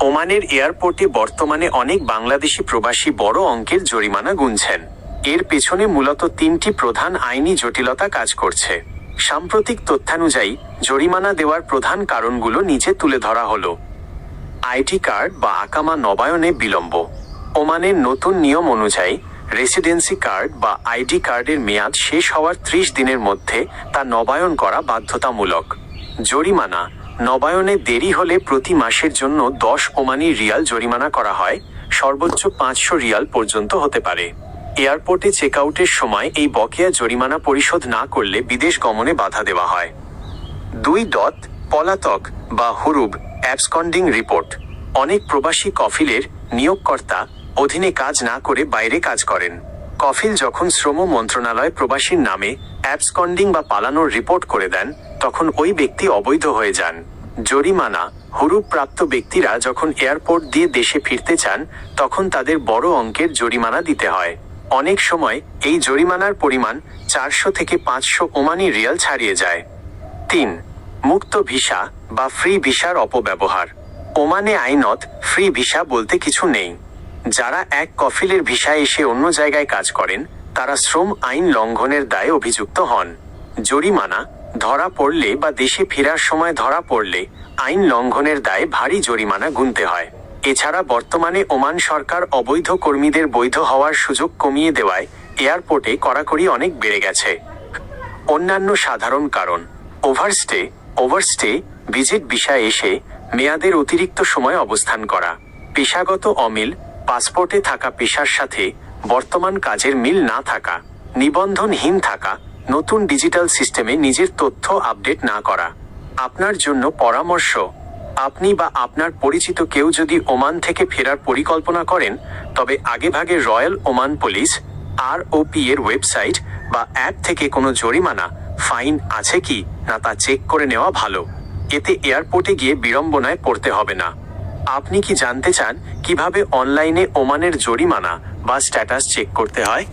ওমানের এয়ারপোর্টে বর্তমানে অনেক বাংলাদেশি প্রবাসী বড় অঙ্কের জরিমানা গুনছেন। এর পেছনে মূলত তিনটি প্রধান আইনি জটিলতা কাজ করছে। সাম্প্রতিক তথ্যানুযায়ী জরিমানা দেওয়ার প্রধান কারণগুলো নিচে তুলে ধরা হলো। আইডি কার্ড বা আকামা নবায়নে বিলম্ব। ওমানের নতুন নিয়ম অনুযায়ী রেসিডেন্সি কার্ড বা আইডি কার্ডের মেয়াদ শেষ হওয়ার 30 দিনের মধ্যে তা নবায়ন করা বাধ্যতামূলক। জরিমানা নবায়নে দেরি হলে প্রতি মাসের জন্য 10 ওমানি রিয়াল জরিমানা করা হয়, সর্বোচ্চ 500 রিয়াল পর্যন্ত হতে পারে। এয়ারপোর্টে চেকআউটের সময় এই বকেয়া জরিমানা পরিশোধ না করলে বিদেশ গমনে বাধা দেওয়া হয়। 2. পলাতক বা হুরুব অ্যাবসকন্ডিং রিপোর্ট। অনেক প্রবাসী কফিলের নিয়োগকর্তা অধীনে কাজ না করে বাইরে কাজ করেন। কফিল যখন শ্রম মন্ত্রণালয় প্রবাসীর নামে অ্যাবসকন্ডিং বা পালানোর রিপোর্ট করে দেন, তখন ওই ব্যক্তি অবৈধ হয়ে যান। জরিমানা হুরুব প্রাপ্ত ব্যক্তিরা যখন এয়ারপোর্ট দিয়ে দেশে ফিরতে চান, তখন তাদের বড় অঙ্কের জরিমানা দিতে হয়। অনেক সময় এই জরিমানার পরিমাণ 400 থেকে 500 ওমানি রিয়াল ছাড়িয়ে যায়। 3. মুক্ত ভিসা বা ফ্রি ভিসার অপব্যবহার। ওমানে আইনত ফ্রি ভিসা বলতে কিছু নেই। যারা এক কফিলের ভিসায় এসে অন্য জায়গায় কাজ করেন, তারা শ্রম আইন লঙ্ঘনের দায়ে অভিযুক্ত হন। জরিমানা ধরা পড়লে বা দেশে ফেরার সময় ধরা পড়লে আইন লঙ্ঘনের দায়ে ভারী জরিমানা গুনতে হয়। এছাড়া বর্তমানে ওমান সরকার অবৈধ কর্মীদের বৈধ হওয়ার সুযোগ কমিয়ে দেওয়ায় এয়ারপোর্টে কড়াকড়ি অনেক বেড়ে গেছে। অন্যান্য সাধারণ কারণ: ওভারস্টে ভিজিট ভিসায় এসে মেয়াদের অতিরিক্ত সময় অবস্থান করা, পেশাগত অমিল, পাসপোর্টে থাকা পেশার সাথে বর্তমান কাজের মিল না থাকা, নিবন্ধনহীন থাকা, নতুন ডিজিটাল সিস্টেমে নিজের তথ্য আপডেট না করা। আপনার জন্য পরামর্শ: আপনি বা আপনার পরিচিত কেউ যদি ওমান থেকে ফেরার পরিকল্পনা করেন, তবে আগেভাগে রয়্যাল ওমান পুলিশ ROP এর ওয়েবসাইট বা অ্যাপ থেকে কোনো জরিমানা, ফাইন আছে কি না তা চেক করে নেওয়া ভালো। এতে এয়ারপোর্টে গিয়ে বিড়ম্বনায় পড়তে হবে না। আপনি কি জানতে চান কিভাবে অনলাইনে ওমানের জরিমানা বা স্ট্যাটাস চেক করতে হয়?